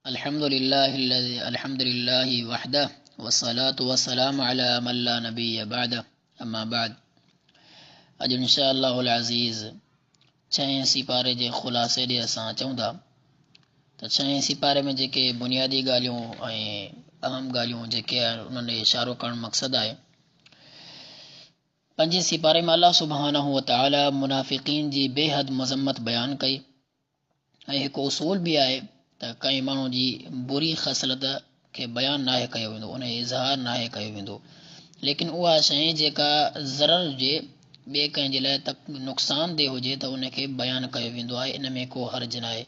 अल्हम्दुलिल्लाहि वहदह वस्सलातु वस्सलामु अला मन ला नबिय्य बअद अम्मा बाद। अॼु इंशाअल्लाहुल अज़ीज़ छहें सिपारे जे ख़ुलासे ॾे असां अचूं था त छहें सिपारे में जेके बुनियादी ॻाल्हियूं ऐं अहम ॻाल्हियूं जेके उन्हनि इशारो करणु मक़सदु आहे। पंजे सिपारे में अल्लाह सुब्हानहु व तआला मुनाफ़िक़ीन जी बेहद मज़म्मत बयानु कई ऐं हिकु उसूल बि आहे त कंहिं माण्हू जी बुरी ख़सलत खे बयानु नाहे कयो वेंदो, उन जो इज़हार नाहे कयो वेंदो, लेकिन उहा शइ जेका ज़रर हुजे, ॿिए कंहिं जे लाइ नुक़सानदेह हुजे त उनखे बयानु कयो वेंदो आहे। इन में को हर्ज न आहे।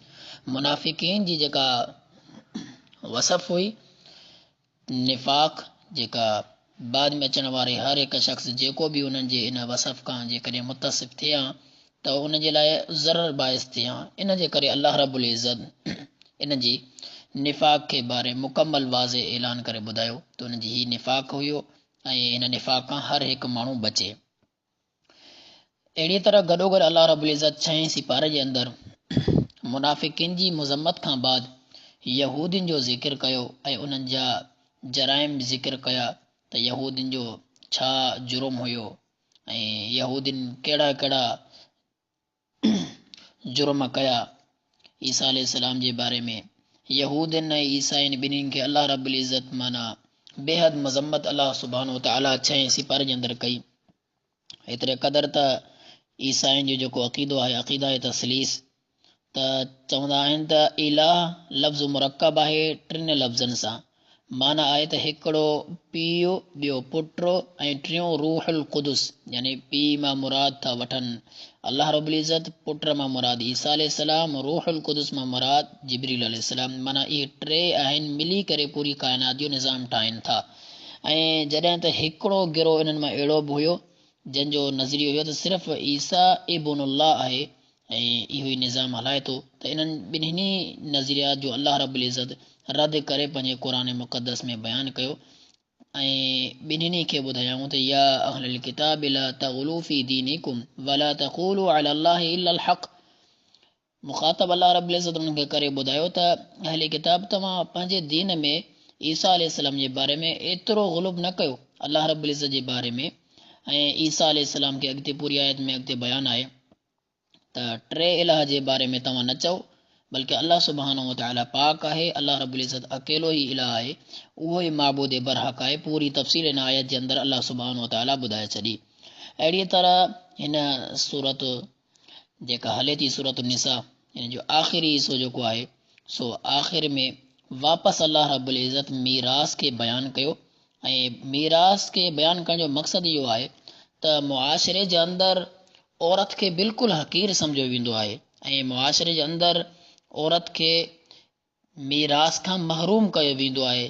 मुनाफ़िक़ीन जी जेका वसफ़ हुई निफ़ाक़, जेका बाद में अचण वारे हर हिकु शख़्स जेको बि उन्हनि जे इन वसफ़ खां जेकॾहिं मुतसिफ़ थिए हा त उन जे लाइ ज़रर बाहिस थिए हा। इन जे करे अल्लाह रब्बुल इज़्ज़त इन जी निफ़ाक़ के बारे मुकम्मल वाज़े ऐलान करे ॿुधायो त उन जी ही निफ़ाक़ हुयो ऐं इन निफ़ाक़ खां हर हिकु माण्हू बचे। अहिड़ी तरह गॾोगॾु अल्लाह रब्बुल इज़्ज़त छहें सिपारे जे अंदरि मुनाफ़िक़ीन जी मुज़म्मत खां बाद यहूदियुनि जो ज़िक्र कयो ऐं उन्हनि जा जराइम ज़िक्र कया त यहूदियुनि जो छा जुर्म हुयो ऐं यहूदियुनि कहिड़ा कहिड़ा जुर्म कया। ईसा अलैहिस्सलाम जे बारे में यहूदियुनि ऐं ईसाइनि ॿिन्हिनि खे अल्लाह रब्बुल इज़्ज़त माना बेहद मज़म्मत अल्लाह सुब्हानहु व तआला छहें सिपारे जे अंदरि कई। एतिरे क़दुरु त ईसाइनि जो जेको अक़ीदो आहे अक़ीदा तसलीस, त चवंदा आहिनि त इलाह लफ़्ज़ मुरकब आहे टिनि लफ़्ज़नि सां। माना आहे त हिकिड़ो पीउ, ॿियो पुटु ऐं टियों रूहुल क़ुदुस, यानी पीउ मां मुराद था वठनि अल्लाह रब्बुल इज़्ज़त, पुट मां मुराद ईसा अलैहिस्सलाम, रूहुल क़ुदुस मां मुराद जिब्रील अलैहिस्सलाम। माना इहे टे आहिनि, मिली करे पूरी काइनात जो निज़ाम ठाहिनि था। ऐं जॾहिं त हिकिड़ो गिरोह इन्हनि मां अहिड़ो बि हुयो जंहिंजो नज़रियो हुयो त सिर्फ़ु ईसा इब्नुल्लाह आहे ऐं इहो ई निज़ाम हलाए थो, त इन्हनि ॿिन्हिनि नज़रियात जो अल्लाह रब्बुल इज़्ज़त रद्द करे पंहिंजे क़ुरान मुक़द्दस में बयानु कयो ऐं ॿिन्हिनि खे ॿुधायूं त या अहलल किताब ला तग़लू फ़ी दीनिकुम वला तक़ूलू अला अल्लाहि इल्लल हक़। मुख़ातब अल्लाह रब्बुल इज़्ज़त उन्हनि खे करे ॿुधायो त अहले किताब तव्हां पंहिंजे दीन में ईसा अलैहिस्सलाम जे बारे में एतिरो ग़ुलूब न कयो अल्लाह रब्बुल इज़्ज़त जे बारे में। ऐं ईसा अलैहिस्सलाम खे अॻिते पूरी आयत में अॻिते बयानु आहे त टे इलाह जे बारे में तव्हां न चओ, बल्कि अल्लाह सुब्हानहु व तआला पाक आहे। अल्लाह रब्बुल इज़्ज़त अकेलो ई इलाह आहे, उहो ई माबूद बरहक़ आहे। पूरी तफ़सील इन आयत जे अंदरि अल्लाह सुब्हानहु व तआला ॿुधाए छॾी। अहिड़ी तरह हिन सूरत जेका हले थी सूरत निसा, हिन जो आख़िरी हिसो जेको आहे सो आख़िर में वापसि अल्लाह रब्बुल इज़्ज़त मीरास खे बयानु कयो ऐं मीरास खे बयानु करण जो मक़सदु इहो आहे त मुआशिरे जे अंदरि औरत खे बिल्कुलु हक़ीर सम्झो वेंदो आहे ऐं मुआशिरे जे अंदरि औरत खे मीरास खां महरूम कयो वेंदो आहे।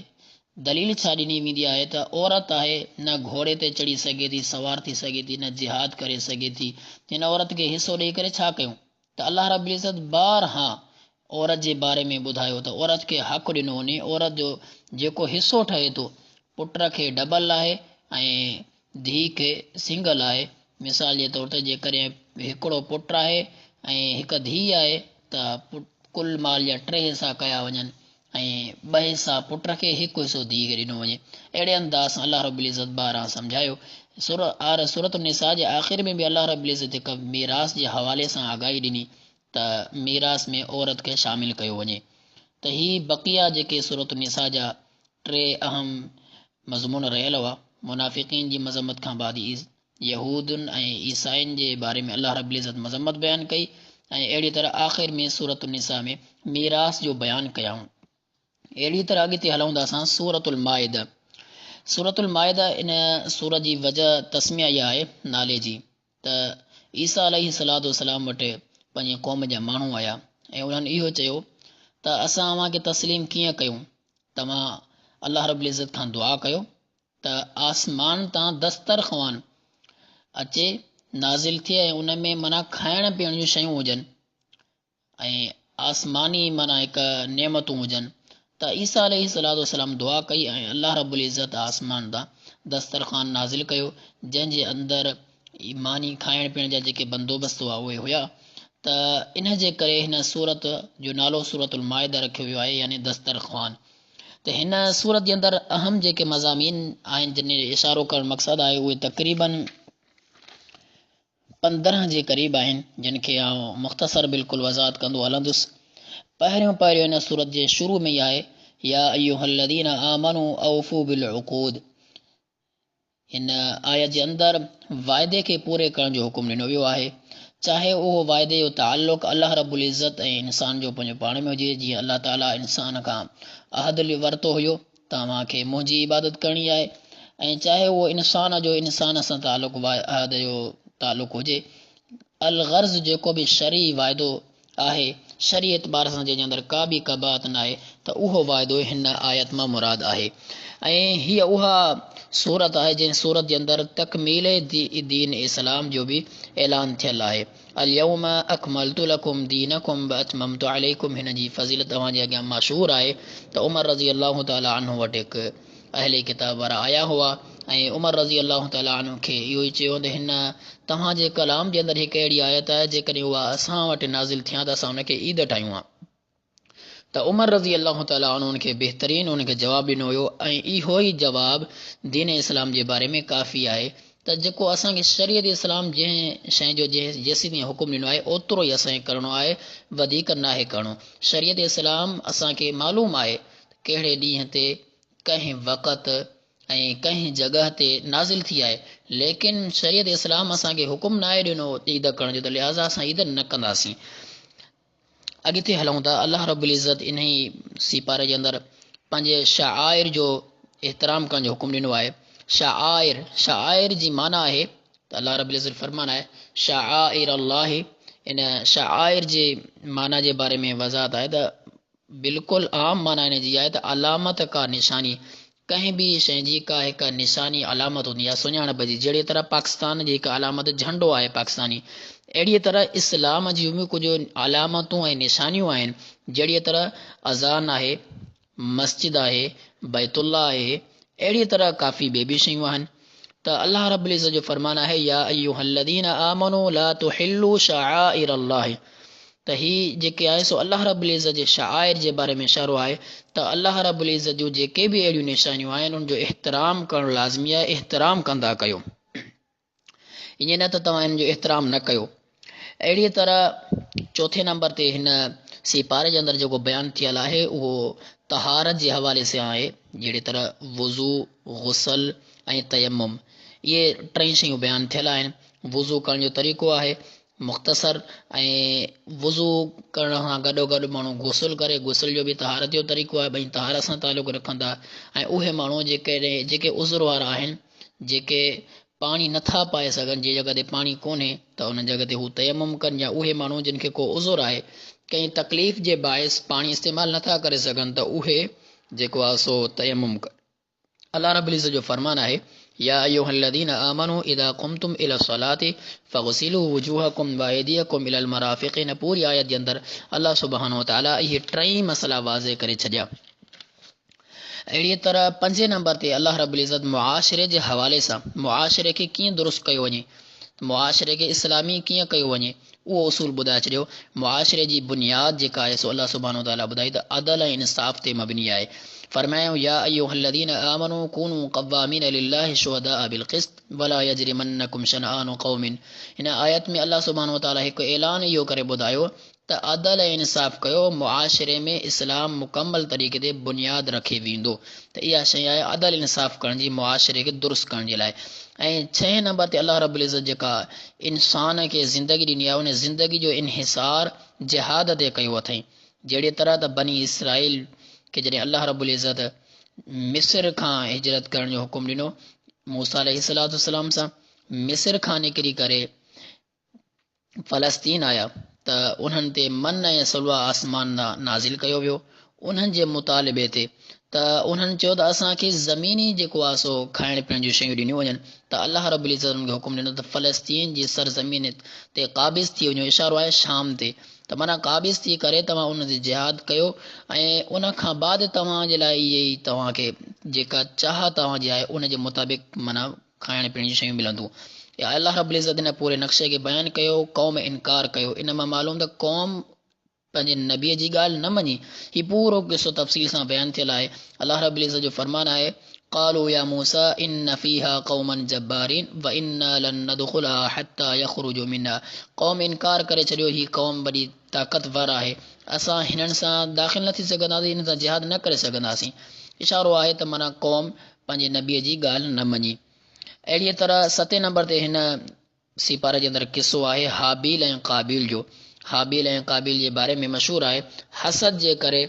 दलील छा ॾिनी वेंदी आहे त औरत आहे न घोड़े ते चढ़ी सघे थी, सवार थी सघे थी, न जिहाद करे सघे थी। हिन औरत खे हिसो ॾेई करे छा कयूं त अल्लाह रब्बुल इज़्ज़त बारहा औरत जे बारे में ॿुधायो त औरत खे हक़ ॾिनो वञे। औरत जो जेको हिसो ठहे थो, पुट खे डबल आहे ऐं धीउ खे सिंगल आहे। मिसाल जे तौर ते जेकॾहिं हिकिड़ो पुटु आहे ऐं हिकु धीउ आहे त कुल माल जा 3 हिसा कया वञनि ऐं 2 हिसा पुट खे, हिकु हिसो धीउ खे ॾिनो वञे। अहिड़े अंदाज़ सां अल्लाह रब्बुल इज़्ज़त बारहा सम्झायो। सूरत निसा जे आख़िर में बि अल्लाह रब्बुल इज़्ज़त हिकु मीरास जे हवाले सां आगाही ॾिनी त मीरास में औरत खे शामिल कयो वञे। त ही बक़िया जेके सूरत निसा जा 3 अहम मज़मून रहियल हुआ। मुनाफ़िक़ीन जी मज़म्मत खां बाद यहूदियुनि ऐं ईसाइनि जे बारे में अल्लाह रब्बुल इज़्ज़त मज़म्मत बयानु कई ऐं अहिड़ी तरह आख़िर में सूरत निसा में मीरास जो बयानु कयाऊं। अहिड़ी तरह अॻिते हलूं था असां सूरतुल माइदा। सूरतुल माइदा इन सूरत जी वजह तस्मिया इहा आहे नाले जी त ईसा अलैहिस्सलातु वस्सलाम वटि पंहिंजे क़ौम जा माण्हू आया ऐं उन्हनि इहो चयो त असां अव्हांखे तस्लीम कीअं कयूं। तव्हां अल्लाह रब्बुल इज़्ज़त खां दुआ कयो त आसमान तां दस्तरख़्वान अचे, नाज़िल थिए ऐं उन में माना खाइण पीअण जूं शयूं हुजनि ऐं आसमानी माना हिकु नेमतूं हुजनि। त ईसा अलैहिस्सलातु वस्सलाम दुआ कई ऐं अल्लाह रब्बुल इज़्ज़त आसमान तां दस्तरख़्वान नाज़िल कयो जंहिंजे अंदरि मानी खाइण पीअण जा जेके बंदोबस्त हुआ उहे हुया। त इन जे करे हिन सूरत जो नालो सूरतुल माइदा रखियो वियो आहे, यानी दस्तरख़्वान। त हिन सूरत जे अंदरि अहम जेके मज़ामीन आहिनि जिन इशारो करणु मक़सदु आहे उहे तक़रीबन 15 जे क़रीब आहिनि, जिन खे आउं मुख़्तसर बिल्कुलु वज़ाहत कंदो हलंदुसि। पहिरियों हिन सूरत जे शुरू में ई आहे या अय्युहल्लज़ीना आमनू औफू बिल उक़ूद। हिन आयत जे अंदरि वाइदे खे पूरे करण जो हुकुम ॾिनो वियो आहे, चाहे उहो वाइदे जो ताल्लुक़ अल्लाह रब्बुल इज़्ज़त ऐं इंसान जो पंहिंजो पाण में हुजे। जीअं अल्लाह ताला इंसान खां अहद वरितो हुयो, तव्हांखे मुंहिंजी इबादत करणी आहे, ऐं चाहे उहो इंसान जो इंसान सां अहद जो ताल्लुक़ हुजे। अल गर्ज़ जेको बि शरी वाइदो आहे, शरी एतबार सां जंहिंजे अंदरि का बि कबात न आहे, त उहो वाइदो हिन आयत मां मुराद आहे। ऐं हीअ उहा सूरत आहे जंहिं सूरत जे अंदरि तकमील दीन इस्लाम जो बि ऐलान थियलु आहे। अल-यौम अकमलतु लकुम दीनकुम व अतममतु अलैकुम। हिन जी फ़ज़ीलत तव्हांजे अॻियां मशहूर आहे त उमर रज़ी अल्लाह ताला अन्हु वटि हिकु अहले किताब वारा आया हुआ ऐं उमर रज़ी अल्लाह ताला अन्हु खे इहो ई चयो त हिन तव्हांजे कलाम जे अंदरि हिकु अहिड़ी आयत आहे, जेकॾहिं उहा असां वटि नाज़िल थिया त असां हुनखे ईद ठाहियूं आहे। त उमर रज़ी अल्लाह ताला उनखे बहितरीन उनखे जवाबु ॾिनो हुयो, ऐं इहो ई जवाबु दीन इस्लाम जे बारे में काफ़ी आहे त जेको असांखे शरीयत इस्लाम जंहिं शइ जो जेसीं ताईं हुकुम ॾिनो आहे ओतिरो ई असांखे करिणो आहे, वधीक नाहे करिणो। शरीयत इस्लाम असांखे मालूम आहे कहिड़े ॾींहं ते कंहिं वक़्त ऐं कंहिं जॻह ते नाज़िल थी आहे, लेकिन शरीयत इस्लाम असांखे हुकुम न आहे ॾिनो ईद करण जो, त लिहाज़ा असां ईद न कंदासीं। अॻिते हलूं था, अल्लाह रब्बुल इज़्ज़त इन ई सीपारे जे अंदरि पंहिंजे शाआइर जो एहतराम करण जो हुकुम ॾिनो आहे। शाआइर जी माना आहे त अल्लाह रब्बुल इज़्ज़त फरमान आहे शाआइर अल्लाह। इन शाआइर जे माना जे बारे में वज़ाहत आहे त बिल्कुलु आम माना इन जी आहे त अलामत का निशानी, कंहिं बि शइ जी का हिकु निशानी अलामत हूंदी आहे सुञाणप जी। जहिड़ी तरह पाकिस्तान जी हिकु अलामत झंडो आहे पाकिस्तानी, अहिड़ीअ तरह इस्लाम जी बि कुझु अलामतूं ऐं निशानियूं आहिनि। जहिड़ीअ तरह अज़ान आहे, मस्जिद आहे, बैतुल्लाह आहे, अहिड़ीअ तरह काफ़ी ॿिए बि शयूं आहिनि। त अल्लाह रब्बुल इज़्ज़त जो फरमान आहे या अय्युहल्लज़ीना आमनू ला तुहिल्लू शआइर अल्लाह। त हीअ जेके आहे सो अल्लाह रब्बुल इज़्ज़त जे शाआइर जे बारे में इशारो आहे त अल्लाह रब्बुल इज़्ज़त जूं जेके बि अहिड़ियूं निशानियूं आहिनि उनजो एहतराम करणु लाज़मी आहे, एहतराम कंदा कयो। ईअं न त तव्हां हिन जो एहतराम न कयो। अहिड़ीअ तरह चौथे नंबर ते हिन सीपारे जे अंदरि जेको बयानु थियलु आहे उहो तहारत जे हवाले सां आहे। जहिड़ी तरह वुज़ू, गुसल ऐं तयम्मुम, इहे टई शयूं बयानु थियल आहिनि। वुज़ू करण जो तरीक़ो आहे मुख़्तसर, ऐं वुज़ू करण सां गॾोगॾु माण्हू गुसल करे, गुसल जो बि तहारत जो तरीक़ो आहे, ॿई तहारत सां तालुक़ु रखंदा। ऐं उहे माण्हू जेके उज़र वारा आहिनि, जेके पाणी नथा पाए सघनि, जंहिं जॻह ते पाणी कोन्हे त उन जॻह ते हू तयम्मुम कनि, या उहे माण्हू जिन खे को उज़ुर आहे, कंहिं तकलीफ़ जे बाहिस पाणी इस्तेमालु नथा करे सघनि, त उहे जेको आहे सो तयम्मुम कनि। अल्लाह रब्बुल इज़्ज़त जो फरमान आहे या अय्युहल्लज़ीना आमनू इज़ा क़ुमतुम इला सलाति फ़ग़सिलू वुजूहकुम व अयदियकुम इलल मराफ़िक़। इन पूरी आयत जे अंदरि अल्लाह सुब्हानहु व तआला इहे टई मसला वाज़े करे छॾिया। अहिड़ीअ तरह 5 नंबर ते अल्लाह रब्बुल इज़्ज़त मुआशिरे जे हवाले सां मुआशिरे खे कीअं दुरुस्त कयो वञे, मुआशिरे खे इस्लामी कीअं कयो वञे, उहो उसूल ॿुधाए छॾियो। मुआशिरे जी बुनियाद जेका आहे सो अल्लाह सुब्हानहु व तआला ॿुधाई त अदल ऐं इंसाफ़ ते मबनी आहे। फरमायो या अय्युहल्लज़ीना आमनू कूनू क़व्वामीन लिल्लाहि शुहदाअ बिल क़िस्त वला यजरिमन्नकुम शनआनु क़ौमिन। हिन आयत में अल्लाह सुब्हानहु व तआला हिकु ऐलान इहो करे ॿुधायो त अदल ऐं इंसाफ़ कयो, मुआशिरे में इस्लाम मुकमल तरीक़े ते बुनियाद रखे वेंदो। त इहा शइ आहे अदल इंसाफ़ करण जी, मुआशिरे खे दुरुस्त करण जे लाइ। ऐं 6 नंबर ते अल्लाह रब्बुल इज़्ज़त जेका इंसान खे ज़िंदगी ॾिनी आहे, उन ज़िंदगी जो इन्हिसार जिहाद ते कयो अथई। जहिड़ी तरह त बनी इसराइल खे जॾहिं अल्लाह रब्बुल इज़्ज़त मिस्र खां हिजरत करण जो हुकुम ॾिनो मूसा अलैहिस्सलाम सां, मिस्र खां निकिरी करे फ़लस्तीन आया त उन्हनि ते मन ऐं सलवा आसमान नाज़िल कयो वियो। उन्हनि जे मुतालिबे ते त उन्हनि चयो त असांखे ज़मीनी जेको आहे सो खाइण पीअण जूं शयूं ॾिनियूं वञनि, त अल्लाह रब्बुल इज़्ज़त उन्हनि खे हुकुम ॾिनो त फ़लस्तीन जी सरज़मीन ते क़ाबिज़ थी वञो। इशारो आहे शाम ते, त माना क़ाबिज़ थी करे तव्हां उन ते जिहाद कयो, ऐं उन खां बाद तव्हांजे लाइ इहे ई तव्हांखे जेका चाह तव्हांजी आहे उन जे मुताबिक़ माना खाइण पीअण जी शयूं मिलंदियूं। या अल्लाह रब्बुल इज़्ज़त ने पूरे नक्शे खे बयानु कयो, क़ौम इनकार कयो। इन मां मालूम त क़ौम पंहिंजे नबीअ जी ॻाल्हि न मञी। हीउ पूरो किसो तफ़सील सां बयानु थियल आहे। अल्लाह रब्बुल इज़्ज़त जो फरमान आहे, क़ालू या मूसा इन फ़ीहा क़ौमन जब्बारीन व इन्ना लन नदख़ुलहा हत्ता यख़रुजू मिन्हा। क़ौम इनकार करे छॾियो, ही क़ौम वॾी ताक़तवर आहे, असां हिननि सां दाख़िल न थी सघंदासीं, हिन सां जिहाद न करे सघंदासीं। इशारो आहे त माना क़ौम पंहिंजे नबीअ जी ॻाल्हि न मञी। अहिड़ीअ तरह 7 नंबर ते हिन सिपारे जे अंदरि किसो आहे हाबील ऐं क़ाबील जो। हाबील ऐं क़ाबील जे बारे में मशहूरु आहे, हसद जे करे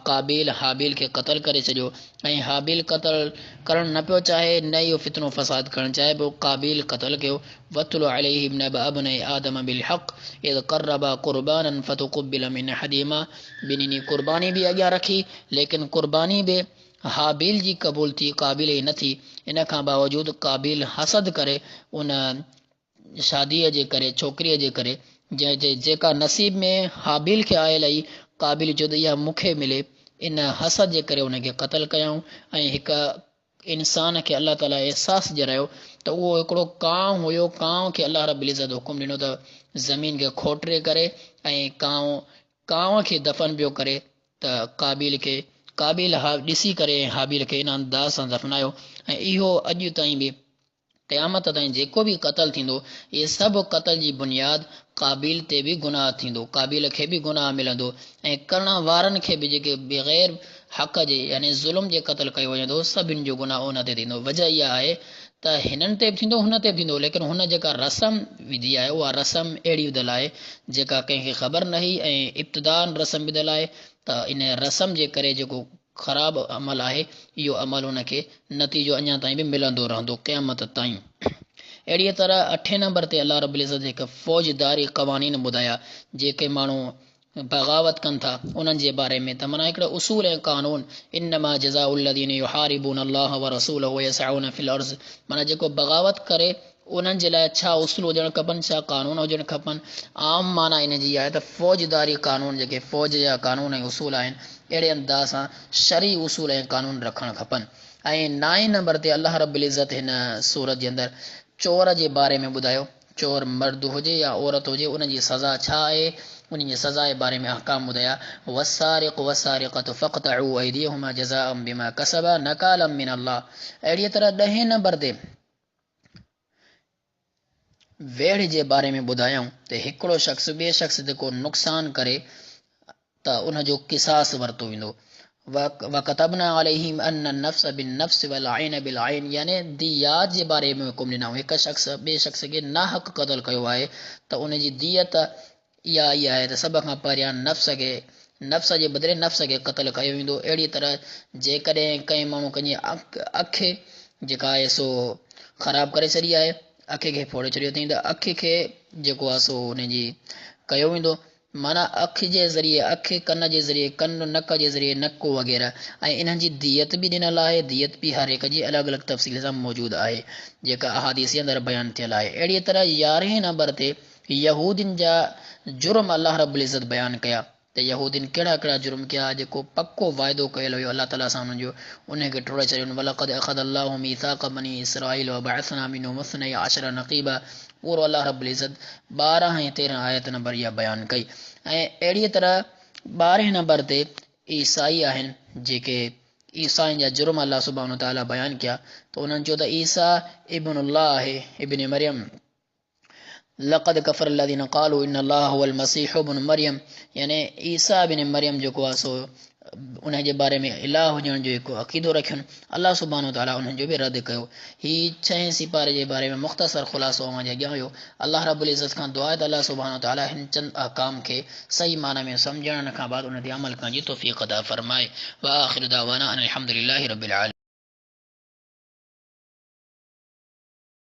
क़ाबील हाबील खे क़तल करे छॾियो ऐं हाबील क़तल करणु न पियो चाहे, न इहो फितनो फ़साद करणु चाहे पियो, क़ाबील क़तल कयो। वतलु अलैहिम नबअ इब्नै आदम बिलहक़ इज़ क़र्रबा क़ुर्बानन फ़तुक़ुब्बिल मिन अहदिहिमा। ॿिन्हिनि क़ुर्बानी बि अॻियां रखी, लेकिन क़ुर्बानी बि हाबील जी क़बूल थी, क़ाबील जी न थी। इन खां बावजूदु क़ाबील हसद करे उन शादीअ जे करे, छोकिरीअ जे करे जेका नसीब में हाबील खे आयल आई, क़ाबील चयो त इहा मूंखे मिले। इन हसद जे करे उनखे क़तल कयऊं ऐं हिकु इंसान खे अलाह ताला अहसासु ॼारायो त उहो हिकिड़ो कांव हुयो। कांव खे अलाह रब्बुल इज़्ज़त हुकुम ॾिनो त ज़मीन खे खोटरे करे ऐं कांव खे दफ़न पियो करे त क़ाबील ॾिसी करे हाबील खे इन अंदाज़ सां दफ़नायो। ऐं इहो अॼु ताईं बि क़यामत ताईं जेको बि क़तल थींदो, इहे सभु क़तल जी बुनियाद क़ाबील ते बि गुनाह थींदो, क़ाबील खे बि गुनाह मिलंदो ऐं करण वारनि खे बि जेके बग़ैर हक़ जे यानी ज़ुल्म जे क़तल कयो वञंदो, सभिनि जो गुनाह उन ते थींदो। वजह इहा आहे त हिननि ते बि थींदो, हुन ते बि थींदो, लेकिन हुन जेका रस्म विधी आहे उहा रस्म अहिड़ी विधियलु आहे जेका कंहिंखे ख़बर न हुई ऐं इब्तिदान रस्म विधियलु आहे। त इन रस्म जे करे जेको ख़राबु अमल आहे, इहो अमल हुनखे नतीजो अञा ताईं बि मिलंदो रहंदो क़यामत ताईं। अहिड़ीअ तरह 8 नंबर ते अल्लाह रब्बुल इज़्ज़त हिकु फ़ौजदारी क़वानीन ॿुधाया, जेके माण्हू बग़ावत कनि था उन्हनि जे बारे में। त माना हिकिड़ा उसूल ऐं क़ानून, इन्नमा जज़ाउल्लज़ीन युहारिबून अल्लाह व रसूलहु यसअऊन फिल अर्ज़, माना जेको बग़ावत करे उन्हनि जे लाइ छा उसूल हुजणु खपनि, छा क़ानून हुजणु खपनि। आम माना इन जी आहे त फ़ौजदारी क़ानून, जेके फ़ौज जा क़ानून ऐं उसूल आहिनि, अहिड़े अंदाज़ सां शरई उसूल ऐं क़ानून रखणु खपनि। ऐं 9 नंबर ते अल्लाह रब्बुल इज़्ज़त हिन सूरत जे अंदरि चोर जे बारे में ॿुधायो। चोर मर्द हुजे या औरत हुजे, उन जी सज़ा छा आहे, उन जी सज़ा जे बारे में अहकाम ॿुधाया। वस्सारिक़ु वस्सारिक़तु फ़क़्तअू अयदियहुमा जज़ाअम बिमा कसबा नकालम मिन अल्लाह। अहिड़ीअ तरह 10 नंबर ते वेड़ जे बारे में ॿुधायूं त हिकिड़ो शख़्स ॿिए शख़्स ते को नुक़सानु करे त उनजो क़िसास वरितो वेंदो। वकतबना अलैहिम अन्न नफ्स बिन्नफ्स वल ऐन बिल ऐन, यानी दियात जे बारे में हुकुम ॾिनऊं। हिकु शख़्स ॿिए शख़्स खे नाहक़ क़तल कयो आहे त उनजी दियत इहा आहे त सभ खां पहिरियां नफ़्स जे बदिले नफ़्स खे क़तल कयो वेंदो। अहिड़ी तरह जेकॾहिं कंहिं माण्हू कंहिंजी अखि जेका आहे सो ख़राबु करे छॾी आहे, अखि खे फोड़े छॾियो अथई, त अखि खे जेको आहे सो उनजी कयो वेंदो। माना अखि जे ज़रिए अखि, कन जे ज़रिए कन, नक जे ज़रिए नकु वग़ैरह। ऐं इन्हनि जी दियत बि ॾिनल आहे, दियत बि हर हिक जी अलॻि अलॻि तफ़सील सां मौजूदु आहे, जेका अहादीस जे अंदरि बयानु थियल आहे। अहिड़ीअ तरह 11 नंबर ते यहूदियुनि जा जुर्म अल्लाह रब्बुल इज़्ज़त बयानु कया त यहूदियुनि कहिड़ा कहिड़ा जुर्म कया, जेको पको वाइदो कयल हुयो अल्लाह ताला सां हुननि जो, उनखे टोड़े छॾियो। वलक़द अख़ज़ल्लाहु मीसाक़ बनी इसराईल व बअसना मिनहुम इस्नई अशर नक़ीबा। पूरो अल्लाह रब्बुल इज़्ज़त 12 ऐं 13 आयत नंबर इहा बयानु कई। ऐं अहिड़ीअ तरह 12 नंबर ते ईसाई आहिनि, जेके ईसाइन जा जुर्म अल्लाह सुब्हानहु व तआला बयानु कया, त उन्हनि चयो त ईसा इब्नुल्लाह आहे, इब्न मरियम। लक़द कफ़र अल्लज़ीन क़ालू इन्न अल्लाह हुवल मसीह इब्न मरियम, यानी ईसा बिन मरियम जेको आहे सो उन जे बारे में इलाह हुजण जो हिकु अक़ीदो रखियुनि, अल्लाह सुब्हानहु व तआला उन्हनि जो बि रद्द कयो। हीउ 6 सिपारे जे बारे में मुख़्तसर ख़ुलासो अवां जे अॻियां हुयो। अल्लाह रब्बुल इज़्ज़त खां दुआ आहे त अल्लाह सुब्हानहु व तआला हिन चंद अहकाम खे सही माना में सम्झण खां बाद उन ते अमल करण जी तौफ़ीक़ अता फ़रमाए। व आख़िरु दावाना अनिल हम्दुलिल्लाहि रब्बिल आलमीन।